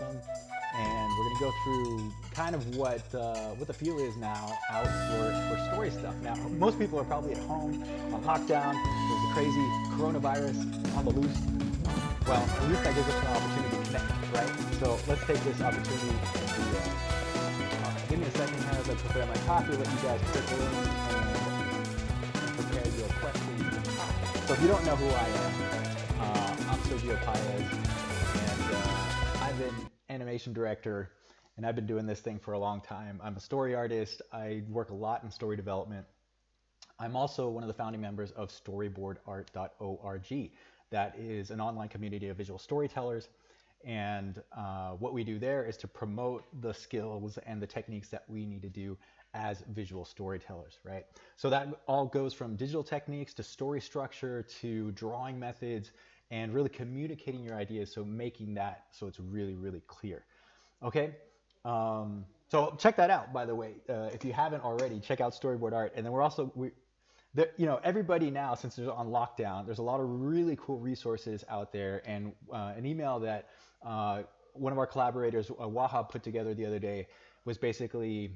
awesome. And we're going to go through kind of what the feel is now out for story stuff. Now, most people are probably at home on lockdown. There's the crazy coronavirus on the loose. Well, at least that gives us an opportunity to connect, right? So let's take this opportunity give me a second here as I prepare my coffee, let you guys trickle in and prepare your questions. So if you don't know who I am, I'm Sergio Paez, and I've been animation director, and I've been doing this thing for a long time. I'm a story artist. I work a lot in story development. I'm also one of the founding members of storyboardart.org. That is an online community of visual storytellers. And what we do there is to promote the skills and the techniques that we need to do as visual storytellers, right? So that all goes from digital techniques to story structure to drawing methods and really communicating your ideas, so making that so it's really, really clear. Okay? So check that out, by the way. If you haven't already, check out Storyboard Art. And then we're also, everybody now, since they're on lockdown, there's a lot of really cool resources out there. And an email that one of our collaborators, Wahab, put together the other day was basically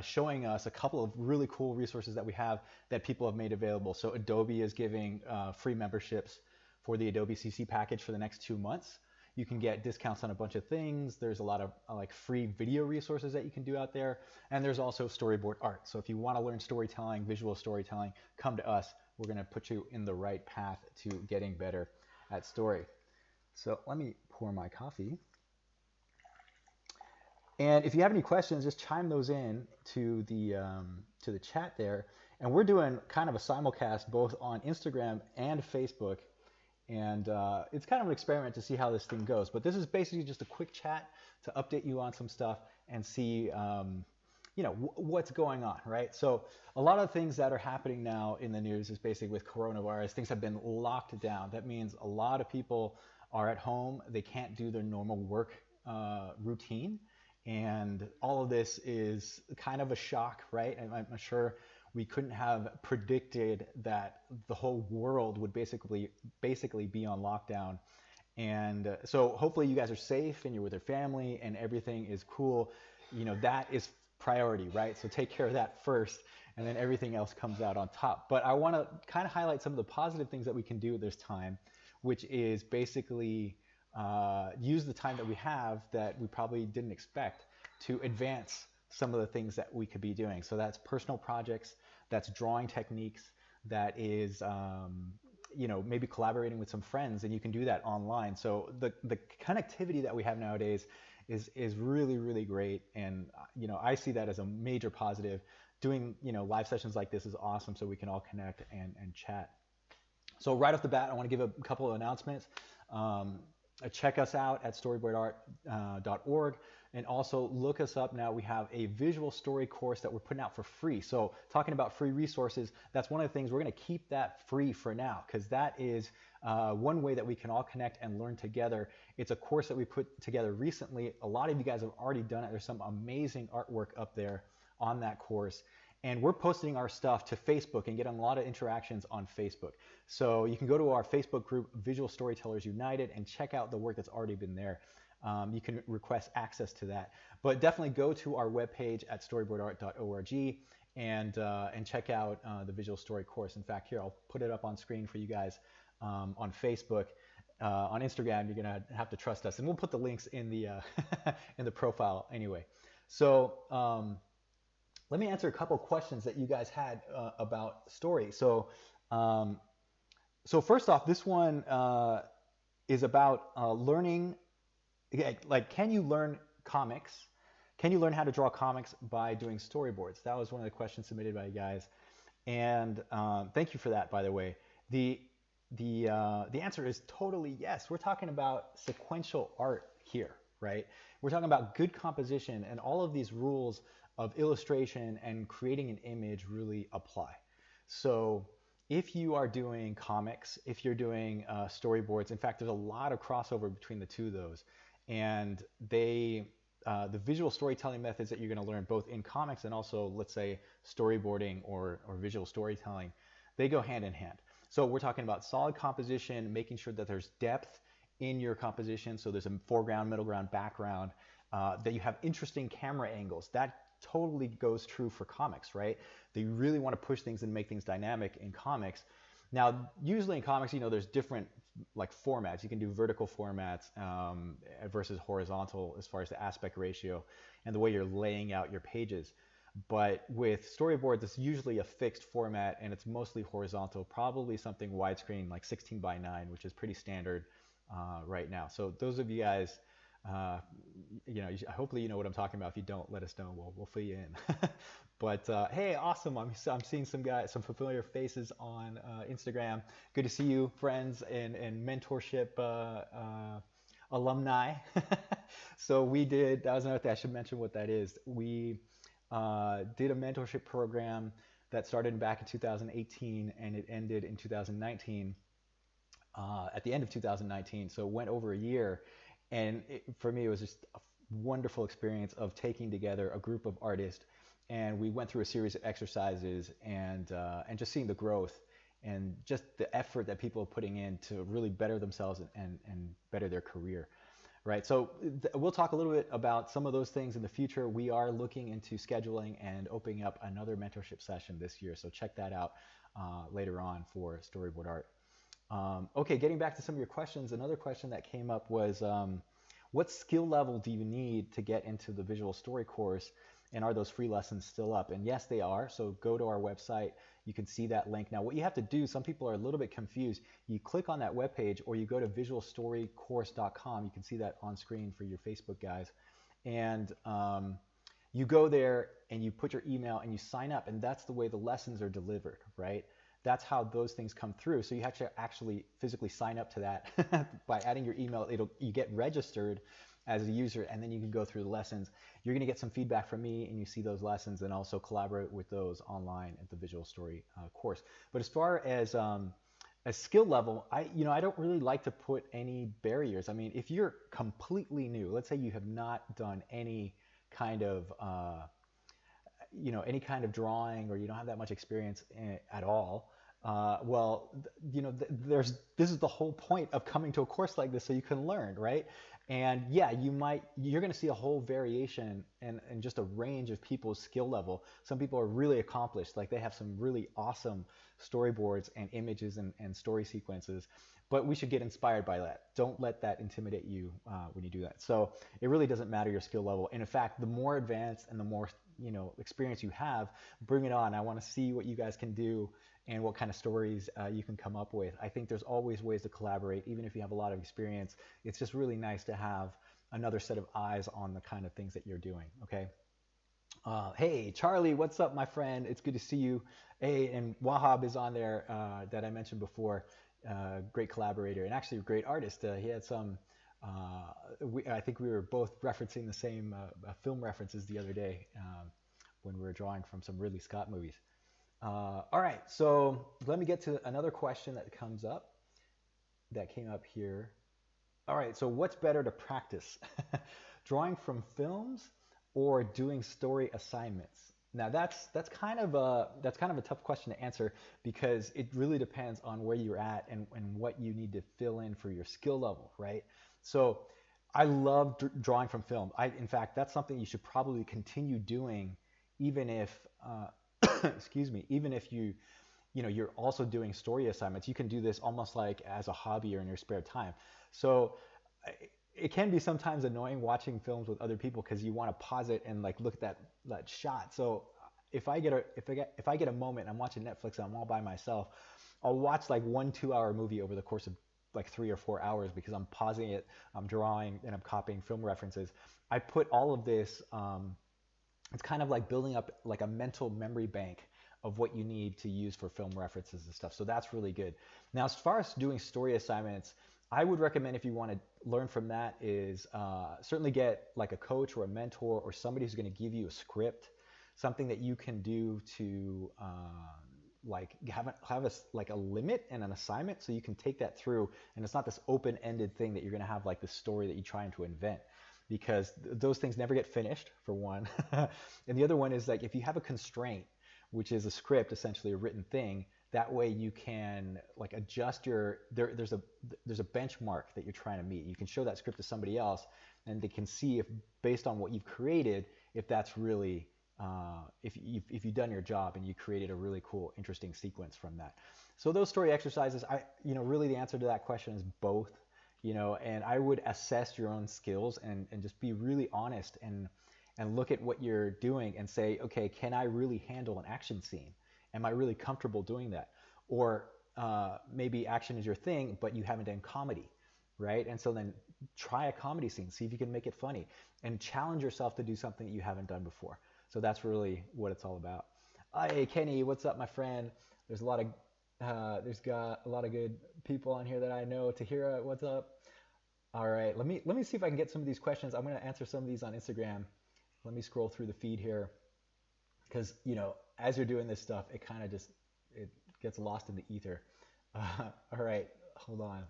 showing us a couple of really cool resources that we have that people have made available. So Adobe is giving free memberships for the Adobe CC package for the next 2 months. You can get discounts on a bunch of things. There's a lot of like free video resources that you can do out there. And there's also storyboard art. So if you want to learn storytelling, visual storytelling, come to us. We're going to put you in the right path to getting better at story. So let me pour my coffee. And if you have any questions, just chime those in to the chat there. And we're doing kind of a simulcast both on Instagram and Facebook. And it's kind of an experiment to see how this thing goes. But this is basically just a quick chat to update you on some stuff and see what's going on, right? So a lot of things that are happening now in the news is basically with coronavirus. Things have been locked down. That means a lot of people are at home. They can't do their normal work routine. And all of this is kind of a shock, right? And I'm sure we couldn't have predicted that the whole world would basically be on lockdown. And so hopefully you guys are safe and you're with your family and everything is cool. That is priority, right? So take care of that first, and then everything else comes out on top. But I want to kind of highlight some of the positive things that we can do at this time, which is basically use the time that we have that we probably didn't expect to advance some of the things that we could be doing. So that's personal projects, that's drawing techniques, that is maybe collaborating with some friends, and you can do that online. So the connectivity that we have nowadays is really, really great, and I see that as a major positive. Doing live sessions like this is awesome, so we can all connect and chat. So right off the bat, I want to give a couple of announcements. Check us out at storyboardart.org, and also look us up now. We have a visual story course that we're putting out for free. So talking about free resources, that's one of the things we're going to keep that free for now, because that is one way that we can all connect and learn together. It's a course that we put together recently. A lot of you guys have already done it. There's some amazing artwork up there on that course. And we're posting our stuff to Facebook and getting a lot of interactions on Facebook. So you can go to our Facebook group, Visual Storytellers United, and check out the work that's already been there. You can request access to that. But definitely go to our webpage at storyboardart.org and check out the Visual Story course. In fact, here, I'll put it up on screen for you guys on Facebook. On Instagram, you're going to have to trust us. And we'll put the links in the, in the profile anyway. So let me answer a couple questions that you guys had about story. So first off, this one is about learning. Like, can you learn comics? Can you learn how to draw comics by doing storyboards? That was one of the questions submitted by you guys, and thank you for that, by the way. The answer is totally yes. We're talking about sequential art here, right? We're talking about good composition, and all of these rules of illustration and creating an image really apply. So if you are doing comics, if you're doing storyboards, in fact, there's a lot of crossover between the two of those. And the visual storytelling methods that you're going to learn both in comics and also, let's say, storyboarding or visual storytelling, they go hand in hand. So we're talking about solid composition, making sure that there's depth in your composition. So there's a foreground, middle ground, background, that you have interesting camera angles. That totally goes true for comics, right? They really want to push things and make things dynamic in comics. Now, usually in comics, there's different like formats. You can do vertical formats versus horizontal as far as the aspect ratio and the way you're laying out your pages. But with storyboards, it's usually a fixed format and it's mostly horizontal, probably something widescreen like 16 by 9, which is pretty standard right now. So those of you guys, hopefully you know what I'm talking about. If you don't, let us know. We'll fill you in. But hey, awesome! I'm seeing some familiar faces on Instagram. Good to see you, friends and mentorship alumni. So that was another thing I should mention what that is. We did a mentorship program that started back in 2018 and it ended in 2019. At the end of 2019, so it went over a year, and for me it was just a wonderful experience of taking together a group of artists, and we went through a series of exercises and just seeing the growth and just the effort that people are putting in to really better themselves and better their career. Right, so we'll talk a little bit about some of those things in the future. We are looking into scheduling and opening up another mentorship session this year, so check that out later on for storyboard art. Okay, getting back to some of your questions, another question that came up was, what skill level do you need to get into the visual story course, and are those free lessons still up? And yes, they are, so go to our website. You can see that link. Now, what you have to do, some people are a little bit confused. You click on that webpage or you go to visualstorycourse.com. You can see that on screen for your Facebook guys. And you go there and you put your email and you sign up, and that's the way the lessons are delivered, right? That's how those things come through. So you have to actually physically sign up to that by adding your email. You get registered as a user, and then you can go through the lessons. You're going to get some feedback from me, and you see those lessons, and also collaborate with those online at the Visual Story course. But as far as a skill level, I don't really like to put any barriers. I mean, if you're completely new, let's say you have not done any kind of drawing, or you don't have that much experience at all. This is the whole point of coming to a course like this, so you can learn, right? And yeah, you're going to see a whole variation and just a range of people's skill level. Some people are really accomplished, like they have some really awesome storyboards and images and story sequences, but we should get inspired by that. Don't let that intimidate you when you do that. So it really doesn't matter your skill level. And in fact, the more advanced and the more experience you have, bring it on. I want to see what you guys can do and what kind of stories you can come up with. I think there's always ways to collaborate, even if you have a lot of experience. It's just really nice to have another set of eyes on the kind of things that you're doing, okay? Hey, Charlie, what's up, my friend? It's good to see you. Hey, and Wahab is on there that I mentioned before. Great collaborator and actually a great artist. He had some, I think we were both referencing the same film references the other day when we were drawing from some Ridley Scott movies. All right, so let me get to another question that came up here. All right, so what's better to practice, drawing from films or doing story assignments? Now that's kind of a tough question to answer, because it really depends on where you're at and what you need to fill in for your skill level, right? So I love drawing from film. In fact, that's something you should probably continue doing, even if excuse me, even if you're also doing story assignments. You can do this almost like as a hobby or in your spare time. So it can be sometimes annoying watching films with other people, because you want to pause it and like look at that shot. So if I get a moment and I'm watching Netflix and I'm all by myself, I'll watch like 1-2 hour movie over the course of like 3 or 4 hours, because I'm pausing it, I'm drawing, and I'm copying film references. I put all of this, it's kind of like building up like a mental memory bank of what you need to use for film references and stuff. So that's really good. Now, as far as doing story assignments, I would recommend, if you want to learn from that, is certainly get like a coach or a mentor or somebody who's going to give you a script, something that you can do to like have a limit and an assignment, so you can take that through, and it's not this open-ended thing that you're going to have like this story that you're trying to invent, because those things never get finished, for one. And the other one is, like, if you have a constraint, which is a script, essentially a written thing, That way you can like adjust there's a benchmark that you're trying to meet. You can show that script to somebody else, and they can see if based on what you've created, if that's really if you've done your job and you created a really cool, interesting sequence from that. So those story exercises, really the answer to that question is both, and I would assess your own skills and just be really honest and look at what you're doing and say, okay, can I really handle an action scene? Am I really comfortable doing that? Or maybe action is your thing, but you haven't done comedy, right? And so then try a comedy scene, see if you can make it funny, and challenge yourself to do something that you haven't done before. So that's really what it's all about. Hey, Kenny, what's up, my friend? There's got a lot of good people on here that I know. Tahira, what's up? All right, let me see if I can get some of these questions. I'm going to answer some of these on Instagram. Let me scroll through the feed here, because as you're doing this stuff, it kind of just it gets lost in the ether. All right, hold on.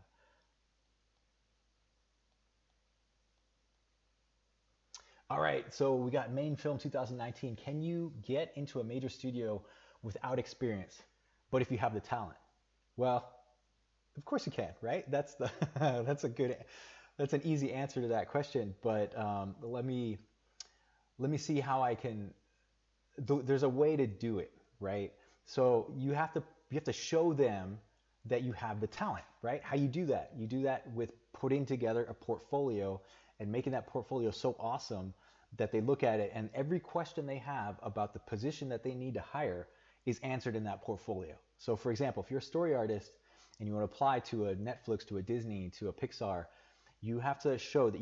All right, so we got main film 2019. Can you get into a major studio without experience, but if you have the talent? Well, of course you can, right? That's an easy answer to that question. But let me see how I can. There's a way to do it, right? So you have to show them that you have the talent, right? How you do that? You do that with putting together a portfolio and making that portfolio so awesome that they look at it and every question they have about the position that they need to hire is answered in that portfolio. So for example, if you're a story artist and you want to apply to a Netflix, to a Disney, to a Pixar, you have to show that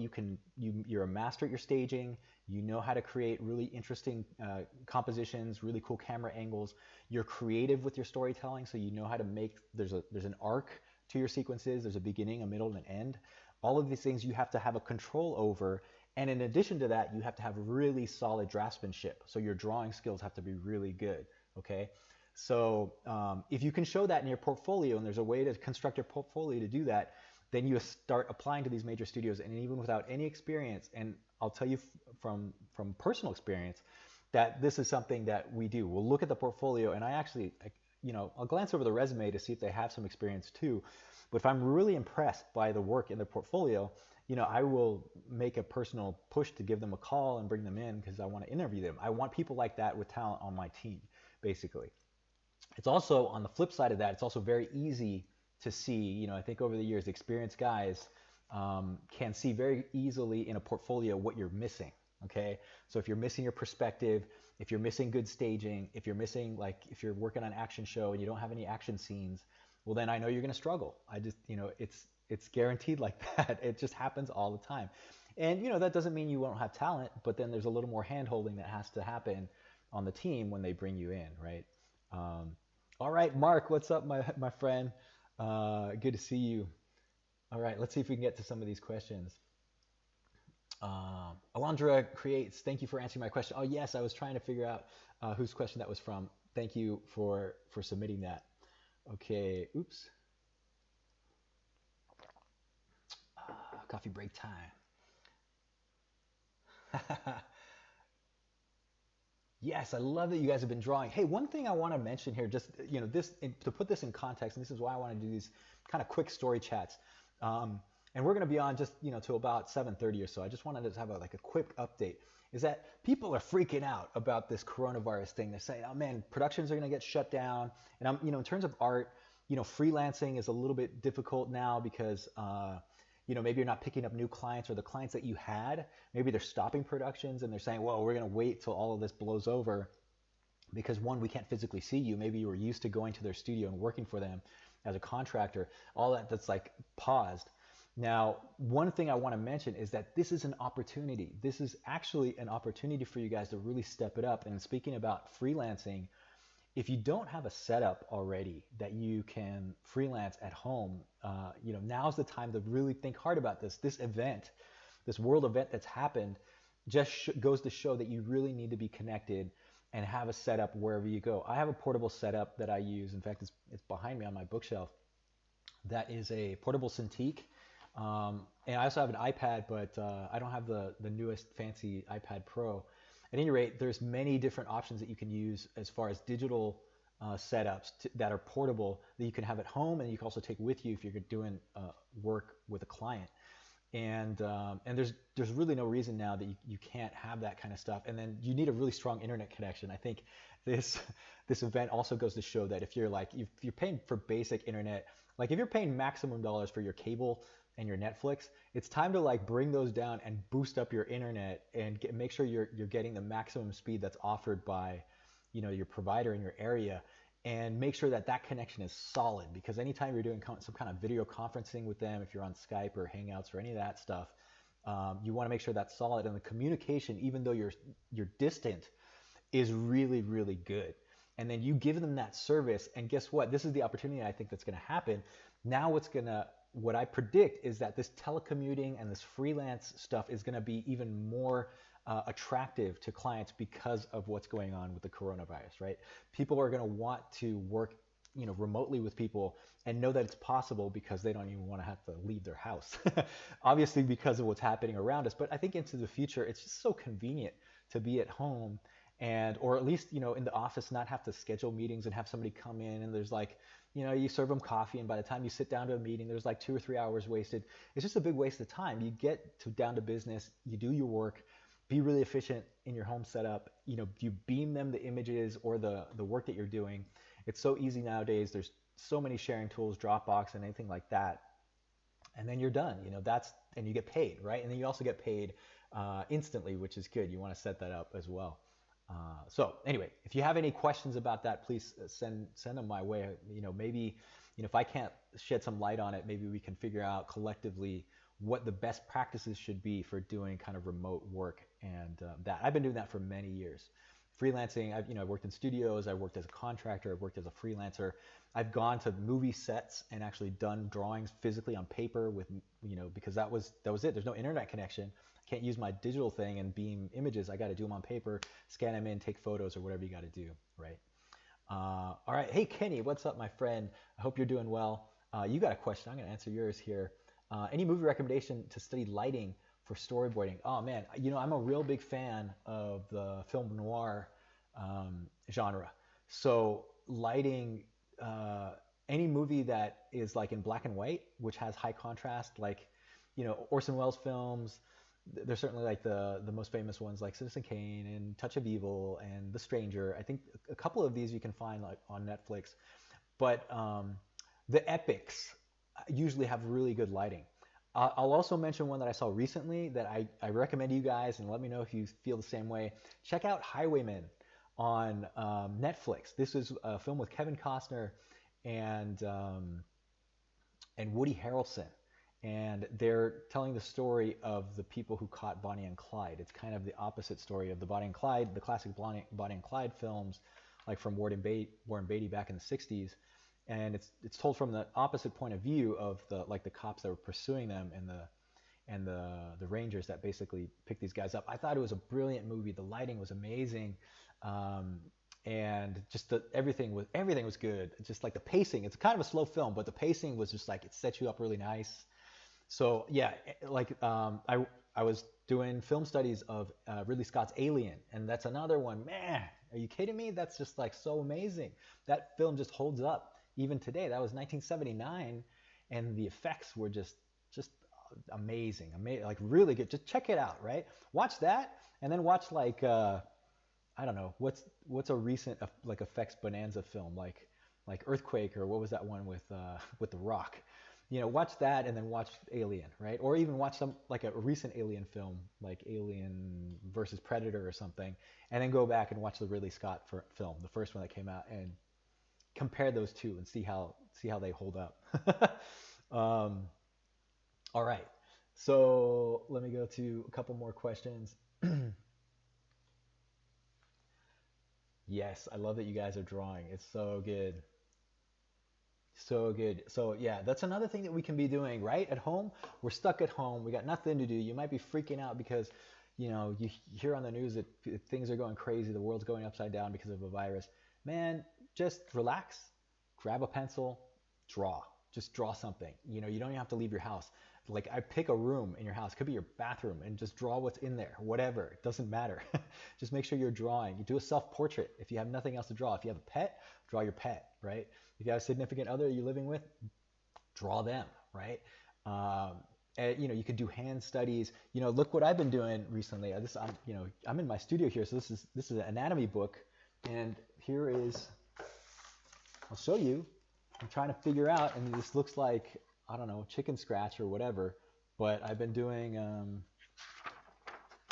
you're a master at your staging, you know how to create really interesting compositions, really cool camera angles, you're creative with your storytelling, so you know how to make, there's an arc to your sequences, there's a beginning, a middle, and an end. All of these things you have to have a control over, and in addition to that, you have to have really solid draftsmanship, so your drawing skills have to be really good, okay? So if you can show that in your portfolio, and there's a way to construct your portfolio to do that, then you start applying to these major studios, and even without any experience, and I'll tell you from personal experience that this is something that we do. We'll look at the portfolio, and I'll glance over the resume to see if they have some experience too. But if I'm really impressed by the work in their portfolio, I will make a personal push to give them a call and bring them in because I want to interview them. I want people like that with talent on my team, basically. It's also, on the flip side of that, it's also very easy to see, I think over the years, experienced guys can see very easily in a portfolio what you're missing, okay? So if you're missing your perspective, if you're missing good staging, if you're missing, if you're working on an action show and you don't have any action scenes, well, then I know you're gonna struggle. It's guaranteed like that. It just happens all the time. And, that doesn't mean you won't have talent, but then there's a little more hand-holding that has to happen on the team when they bring you in, right? All right, Mark, what's up, my friend? Good to see you. All right, let's see if we can get to some of these questions. Alondra Creates, thank you for answering my question. Oh yes, I was trying to figure out whose question that was from. Thank you for submitting that. Okay, oops. Coffee break time. Yes, I love that you guys have been drawing. Hey, one thing I want to mention here, just to put this in context, and this is why I want to do these kind of quick story chats. And we're going to be on just till about 7:30 or so. I just wanted to have a quick update. Is that people are freaking out about this coronavirus thing? They're saying, oh man, productions are going to get shut down. And in terms of art, freelancing is a little bit difficult now because maybe you're not picking up new clients, or the clients that you had, maybe they're stopping productions and they're saying, well, we're going to wait till all of this blows over because one, we can't physically see you. Maybe you were used to going to their studio and working for them as a contractor. All that's paused. Now, one thing I want to mention is that this is an opportunity. This is actually an opportunity for you guys to really step it up. And speaking about freelancing, if you don't have a setup already that you can freelance at home, now's the time to really think hard about this. This event, this world event that's happened, just goes to show that you really need to be connected and have a setup wherever you go. I have a portable setup that I use. In fact, it's behind me on my bookshelf. That is a portable Cintiq. And I also have an iPad, but I don't have the newest fancy iPad Pro. At any rate, there's many different options that you can use as far as digital that are portable that you can have at home and you can also take with you if you're doing work with a client. And there's really no reason now that you can't have that kind of stuff. And then you need a really strong internet connection. I think this this event also goes to show that if you're paying for basic internet, like if you're paying maximum dollars for your cable and your Netflix, it's time to like bring those down and boost up your internet and make sure you're getting the maximum speed that's offered by your provider in your area, and make sure that that connection is solid, because anytime you're doing some kind of video conferencing with them, if you're on Skype or Hangouts or any of that stuff, you want to make sure that's solid, and the communication, even though you're distant, is really, really good. And then you give them that service, and guess what? This is the opportunity I think that's going to happen. Now what I predict is that this telecommuting and this freelance stuff is going to be even more attractive to clients because of what's going on with the coronavirus, right? People are going to want to work, remotely with people and know that it's possible because they don't even want to have to leave their house. Obviously because of what's happening around us, but I think into the future, it's just so convenient to be at home or at least, in the office, not have to schedule meetings and have somebody come in and there's like, you serve them coffee and by the time you sit down to a meeting, there's like 2 or 3 hours wasted. It's just a big waste of time. You get down to business, you do your work, be really efficient in your home setup. You beam them the images or the work that you're doing. It's so easy nowadays. There's so many sharing tools, Dropbox and anything like that. And then you're done. And you get paid, right? And then you also get paid instantly, which is good. You want to set that up as well. So anyway, if you have any questions about that, please send them my way. Maybe, if I can't shed some light on it, maybe we can figure out collectively what the best practices should be for doing kind of remote work. And that I've been doing that for many years. Freelancing, I've worked in studios, I've worked as a contractor, I've worked as a freelancer. I've gone to movie sets and actually done drawings physically on paper with, because that was it. There's no internet connection. I can't use my digital thing and beam images. I got to do them on paper, scan them in, take photos or whatever you got to do, right? All right. Hey, Kenny, what's up, my friend? I hope you're doing well. You got a question. I'm going to answer yours here. Any movie recommendation to study lighting for storyboarding? Oh man, I'm a real big fan of the film noir genre. So lighting, any movie that is like in black and white, which has high contrast, like Orson Welles films. There's certainly like the most famous ones like Citizen Kane and Touch of Evil and The Stranger. I think a couple of these you can find like on Netflix. But the epics usually have really good lighting. I'll also mention one that I saw recently that I recommend you guys, and let me know if you feel the same way. Check out Highwaymen on Netflix. This is a film with Kevin Costner and Woody Harrelson. And they're telling the story of the people who caught Bonnie and Clyde. It's kind of the opposite story of the Bonnie and Clyde, the classic Bonnie and Clyde films, like from Warren Beatty back in the 60s. And it's told from the opposite point of view of the cops that were pursuing them and the rangers that basically picked these guys up. I thought it was a brilliant movie. The lighting was amazing, and just everything was good. Just like the pacing. It's kind of a slow film, but the pacing was just like it set you up really nice. So yeah, I was doing film studies of Ridley Scott's Alien, and that's another one. Man, are you kidding me? That's just like so amazing. That film just holds up even today. That was 1979, and the effects were just amazing, like really good. Just check it out, right? Watch that, and then watch like I don't know what's a recent like effects bonanza film like Earthquake, or what was that one with The Rock? Watch that and then watch Alien, right? Or even watch some like a recent Alien film, like Alien versus Predator or something, and then go back and watch the Ridley Scott film, the first one that came out, and compare those two and see how they hold up. All right, so let me go to a couple more questions. Yes, I love that you guys are drawing. It's so good. So good. So yeah, that's another thing that we can be doing, right? At home, we're stuck at home. We got nothing to do. You might be freaking out because, you hear on the news that things are going crazy. The world's going upside down because of a virus. Man, just relax, grab a pencil, draw. Just draw something. You don't even have to leave your house. Like I pick a room in your house, it could be your bathroom, and just draw what's in there, whatever, it doesn't matter. Just make sure you're drawing. You do a self-portrait. If you have nothing else to draw, if you have a pet, draw your pet, right? If you have a significant other you're living with, draw them, right? And, you could do hand studies. Look what I've been doing recently. I'm in my studio here, so this is an anatomy book, and here is, I'll show you. I'm trying to figure out, and this looks like, I don't know, chicken scratch or whatever, but I've been doing,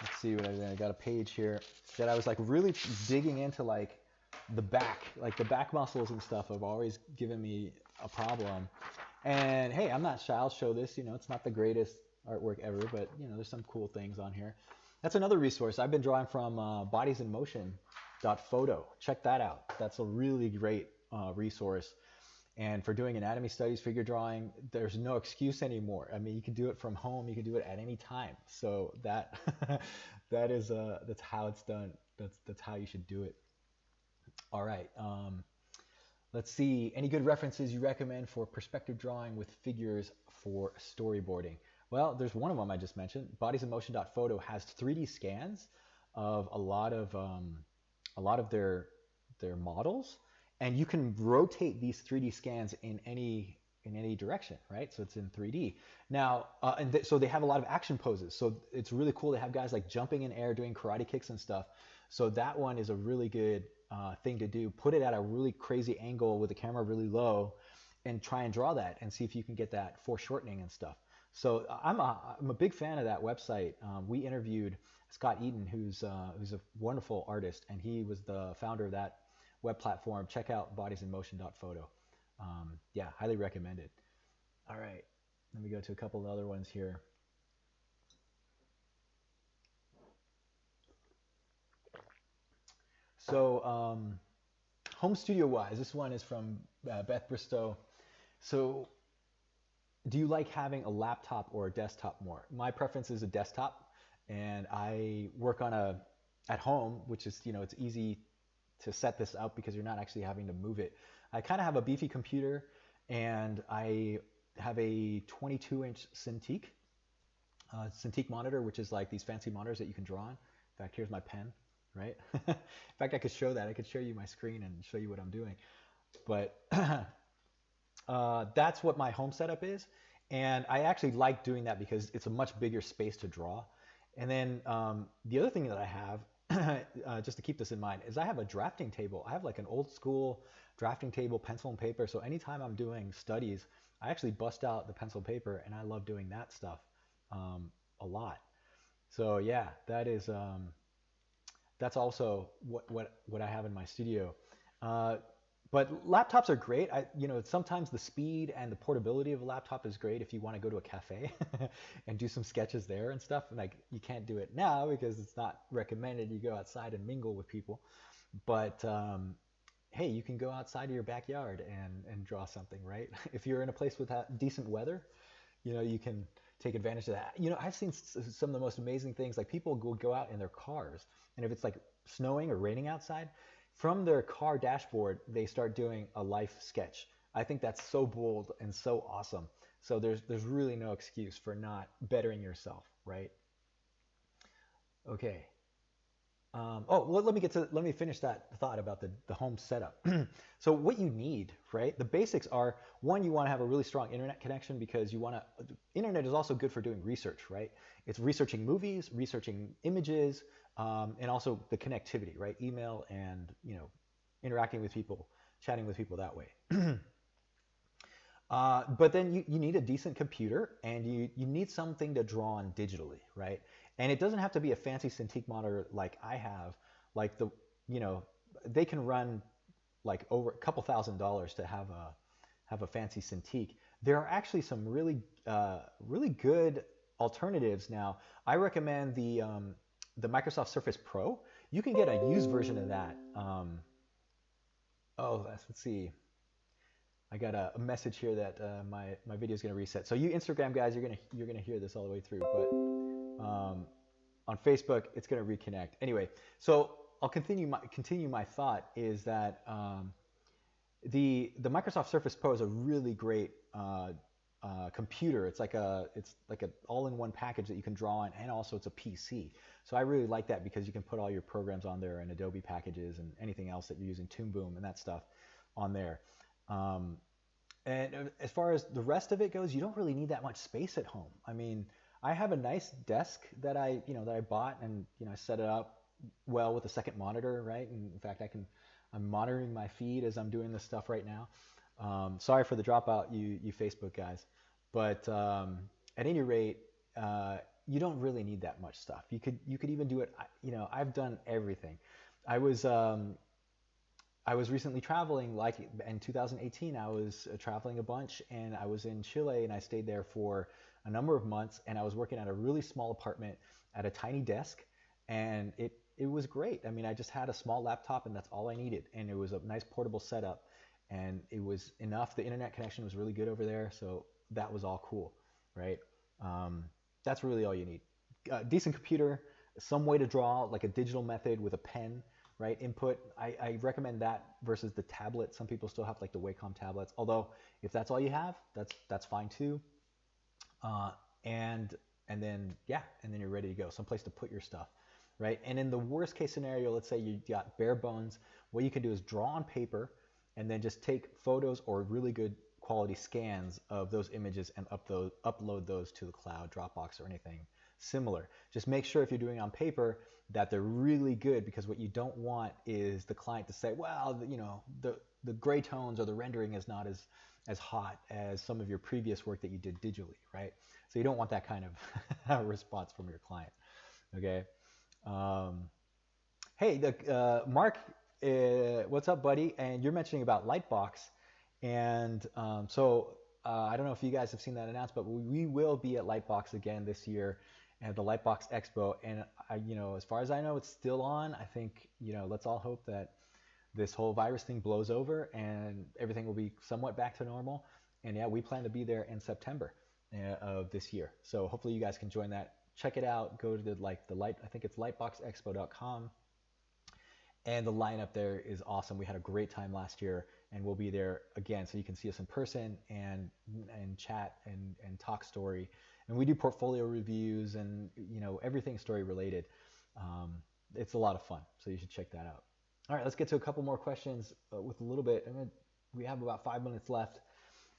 let's see what I got a page here that I was like really digging into, like the back muscles and stuff have always given me a problem. And hey, I'm not shy, I'll show this, it's not the greatest artwork ever, but there's some cool things on here. That's another resource. I've been drawing from bodiesinmotion.photo. Check that out. That's a really great resource. And for doing anatomy studies, figure drawing, there's no excuse anymore. I mean, you can do it from home. You can do it at any time. So that's how it's done. That's how you should do it. All right. Let's see. Any good references you recommend for perspective drawing with figures for storyboarding? Well, there's one of them I just mentioned. Bodiesinmotion.photo has 3D scans of a lot of their models. And you can rotate these 3D scans in any direction, right? So it's in 3D. Now, so they have a lot of action poses. So it's really cool to have guys like jumping in air, doing karate kicks and stuff. So that one is a really good thing to do. Put it at a really crazy angle with the camera really low and try and draw that and see if you can get that foreshortening and stuff. So I'm a big fan of that website. We interviewed Scott Eaton, who's a wonderful artist, and he was the founder of that web platform. Check out bodiesinmotion.photo. Yeah, highly recommend it. All right, let me go to a couple of other ones here. So home studio wise, this one is from Beth Bristow. So do you like having a laptop or a desktop more? My preference is a desktop, and I work on at home, which is, it's easy to set this up because you're not actually having to move it. I kind of have a beefy computer, and I have a 22-inch Cintiq monitor, which is like these fancy monitors that you can draw on. In fact, here's my pen, right? In fact, I could show that. I could show you my screen and show you what I'm doing. But that's what my home setup is. And I actually like doing that because it's a much bigger space to draw. And then the other thing that I have, just to keep this in mind, is I have a drafting table. I have like an old school drafting table, pencil and paper. So anytime I'm doing studies, I actually bust out the pencil and paper, and I love doing that stuff a lot. So yeah, that's also what I have in my studio. But laptops are great. Sometimes the speed and the portability of a laptop is great if you want to go to a cafe and do some sketches there and stuff. Like, you can't do it now because it's not recommended. You go outside and mingle with people. But hey, you can go outside of your backyard and draw something, right? If you're in a place with decent weather, you can take advantage of that. I've seen some of the most amazing things. Like, people will go out in their cars, and if it's like snowing or raining outside, from their car dashboard, they start doing a life sketch. I think that's so bold and so awesome. So there's really no excuse for not bettering yourself, right? Okay. Let me finish that thought about the home setup. So what you need, right? The basics are, one, you want to have a really strong internet connection, because internet is also good for doing research, right? It's researching movies, researching images, and also the connectivity, right? Email and, interacting with people, chatting with people that way. But then you need a decent computer, and you need something to draw on digitally, right? And it doesn't have to be a fancy Cintiq monitor like I have. Like they can run like over a couple $1,000s to have a fancy Cintiq. There are actually some really good alternatives now. I recommend the Microsoft Surface Pro. You can get a used version of that. Let's see. I got a message here that my video is going to reset. So you Instagram guys, you're gonna hear this all the way through, but on Facebook it's going to reconnect. Anyway, so I'll continue my thought is that the Microsoft Surface Pro is a really great computer. It's like a all-in-one package that you can draw on, and also it's a PC. So I really like that because you can put all your programs on there and Adobe packages and anything else that you're using, Toon Boom and that stuff on there. Um, and as far as the rest of it goes, you don't really need that much space at home. I mean, I have a nice desk that I bought, and I set it up well with a second monitor, right? And in fact, I'm monitoring my feed as I'm doing this stuff right now. Sorry for the dropout, you Facebook guys, but at any rate, you don't really need that much stuff. You could even do it. I've done everything. I was I was recently traveling, like in 2018, I was traveling a bunch, and I was in Chile, and I stayed there for a number of months, and I was working at a really small apartment at a tiny desk, and it was great. I mean, I just had a small laptop, and that's all I needed, and it was a nice portable setup, and it was enough. The internet connection was really good over there, so that was all cool, right? Um, that's really all you need. Decent computer, some way to draw, like a digital method with a pen, right? Input. I recommend that versus the tablet. Some people still have like the Wacom tablets. Although if that's all you have, that's fine too. Uh, and and then yeah, and then you're ready to go. Some place to put your stuff, right? And in the worst case scenario, let's say you got bare bones, what you can do is draw on paper, and then just take photos or really good quality scans of those images and upload those to the cloud, Dropbox, or anything similar. Just make sure if you're doing it on paper that they're really good, because what you don't want is the client to say, well, the gray tones or the rendering is not as hot as some of your previous work that you did digitally, right? So you don't want that kind of response from your client. Okay. Um, Hey, Mark, what's up, buddy? And you're mentioning about Lightbox, and I don't know if you guys have seen that announced, but we will be at Lightbox again this year at the Lightbox Expo. And as far as I know, it's still on. I think let's all hope that this whole virus thing blows over and everything will be somewhat back to normal. And yeah, we plan to be there in September of this year. So hopefully you guys can join that. Check it out. Go to the light. I think it's lightboxexpo.com. And the lineup there is awesome. We had a great time last year, and we'll be there again, so you can see us in person and chat and talk story. And we do portfolio reviews and everything story related. Um, it's a lot of fun, so you should check that out. All right, let's get to a couple more questions with a little bit. We have about 5 minutes left,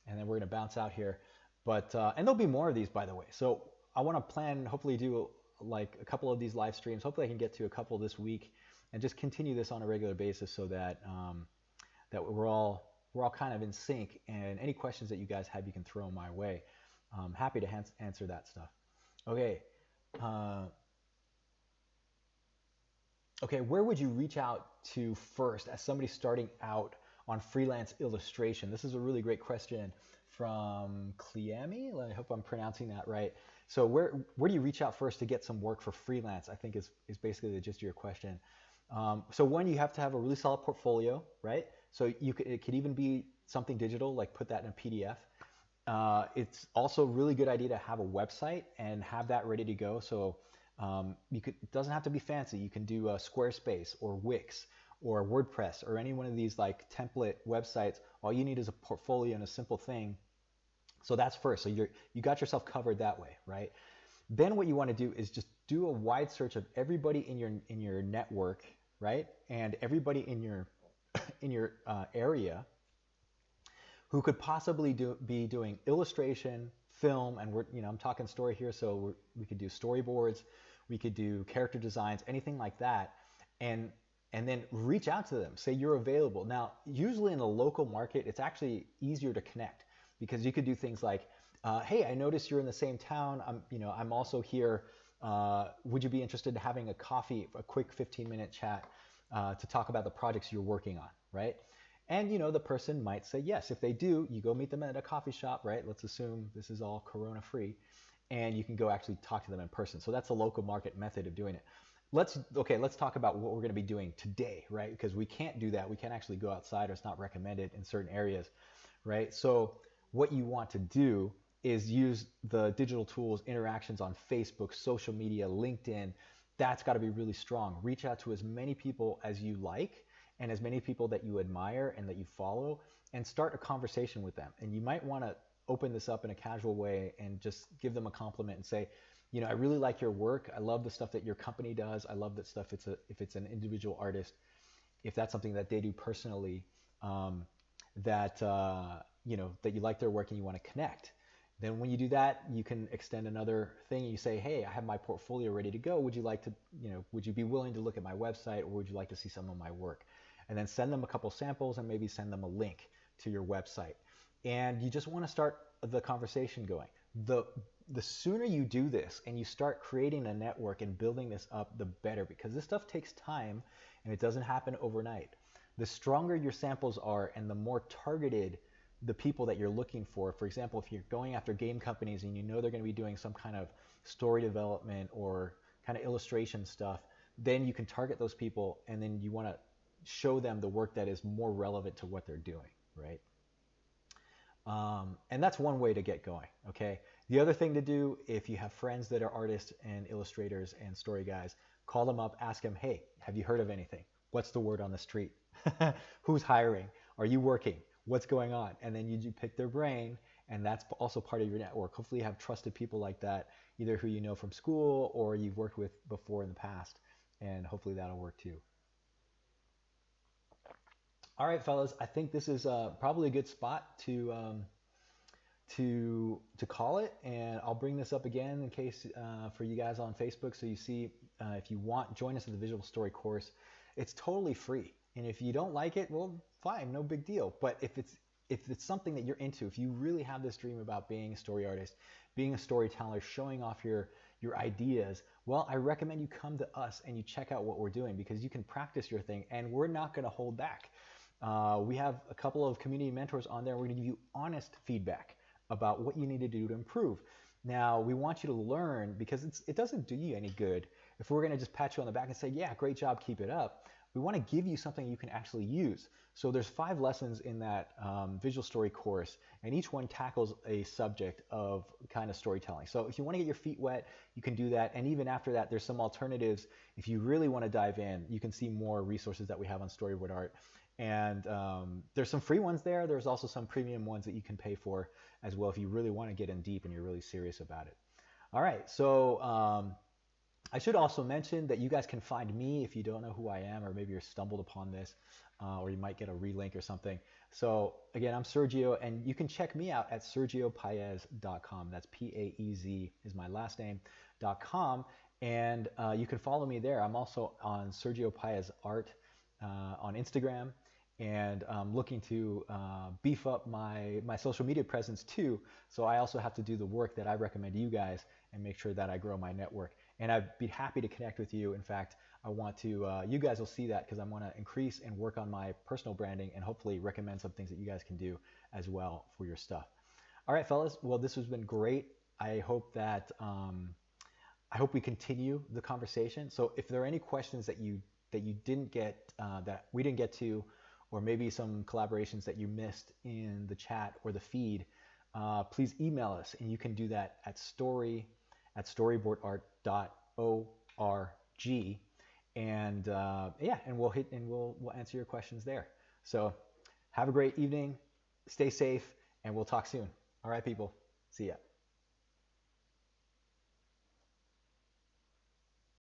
and then we're gonna bounce out here. But and there'll be more of these, by the way. So I want to plan, hopefully do like a couple of these live streams. Hopefully I can get to a couple this week, and just continue this on a regular basis, so that that we're all kind of in sync. And any questions that you guys have, you can throw my way. I'm happy to answer that stuff. Okay. Uh, okay, where would you reach out to first as somebody starting out on freelance illustration? This is a really great question from Cleami. I hope I'm pronouncing that right. So where do you reach out first to get some work for freelance? I think is basically the gist of your question. So one, you have to have a really solid portfolio, right? So it could even be something digital, like put that in a PDF. It's also a really good idea to have a website and have that ready to go. So it doesn't have to be fancy. You can do Squarespace or Wix or WordPress or any one of these like template websites. All you need is a portfolio and a simple thing. So that's first. So you got yourself covered that way, right? Then what you want to do is just do a wide search of everybody in your network, right? And everybody in your area who could possibly be doing illustration, film, and I'm talking story here, so we could do storyboards, we could do character designs, anything like that, and then reach out to them, say you're available. Now, usually in the local market, it's actually easier to connect, because you could do things like, hey, I noticed you're in the same town. I'm also here. Would you be interested in having a coffee, a quick 15-minute chat to talk about the projects you're working on, right? And the person might say yes. If they do, you go meet them at a coffee shop, right? Let's assume this is all corona-free, and you can go actually talk to them in person. So that's a local market method of doing it. Let's talk about what we're going to be doing today, right? Because we can't do that. We can't actually go outside, or it's not recommended in certain areas, right? So what you want to do is use the digital tools, interactions on Facebook, social media, LinkedIn. That's got to be really strong. Reach out to as many people as you like and as many people that you admire and that you follow, and start a conversation with them. And you might want to open this up in a casual way and just give them a compliment and say, I really like your work. I love the stuff that your company does. I love that stuff. If it's an individual artist, if that's something that they do personally, um, that you like their work and you want to connect. Then when you do that, you can extend another thing. You say, hey, I have my portfolio ready to go. Would you like to, would you be willing to look at my website, or would you like to see some of my work? And then send them a couple samples and maybe send them a link to your website. And you just want to start the conversation going. The sooner you do this and you start creating a network and building this up, the better, because this stuff takes time and it doesn't happen overnight. The stronger your samples are and the more targeted the people that you're looking for example, if you're going after game companies and they're going to be doing some kind of story development or kind of illustration stuff, then you can target those people, and then you want to show them the work that is more relevant to what they're doing, right? And that's one way to get going, okay? The other thing to do, if you have friends that are artists and illustrators and story guys, call them up, ask them, hey, have you heard of anything? What's the word on the street? Who's hiring? Are you working? What's going on? And then you pick their brain, and that's also part of your network. Hopefully you have trusted people like that, either who you know from school or you've worked with before in the past, and hopefully that'll work too. All right, fellas, I think this is probably a good spot to call it, and I'll bring this up again in case for you guys on Facebook, so you see if you want, join us in the visual story course. It's totally free, and if you don't like it, well, fine, no big deal. But if it's something that you're into, if you really have this dream about being a story artist, being a storyteller, showing off your ideas, well, I recommend you come to us and you check out what we're doing, because you can practice your thing, and we're not going to hold back. We have a couple of community mentors on there. We're going to give you honest feedback about what you need to do to improve. Now, we want you to learn, because it doesn't do you any good if we're going to just pat you on the back and say, yeah, great job, keep it up. We want to give you something you can actually use. So there's 5 lessons in that visual story course, and each one tackles a subject of kind of storytelling. So if you want to get your feet wet, you can do that. And even after that, there's some alternatives. If you really want to dive in, you can see more resources that we have on storyboard art. And there's some free ones there. There's also some premium ones that you can pay for as well if you really want to get in deep and you're really serious about it. All right, so I should also mention that you guys can find me if you don't know who I am, or maybe you're stumbled upon this, or you might get a relink or something. So again, I'm Sergio, and you can check me out at sergiopaez.com. That's Paez is my last name, .com. And you can follow me there. I'm also on Sergio Paez Art on Instagram, and I'm looking to beef up my social media presence too. So I also have to do the work that I recommend to you guys and make sure that I grow my network. And I'd be happy to connect with you. In fact, I want to, you guys will see that, because I want to increase and work on my personal branding and hopefully recommend some things that you guys can do as well for your stuff. All right, fellas. Well, this has been great. I hope we continue the conversation. So if there are any questions that you didn't get, that we didn't get to, or maybe some collaborations that you missed in the chat or the feed, please email us, and you can do that at storyboardart.org, and and we'll answer your questions there. So have a great evening, stay safe, and we'll talk soon. All right, people, see ya.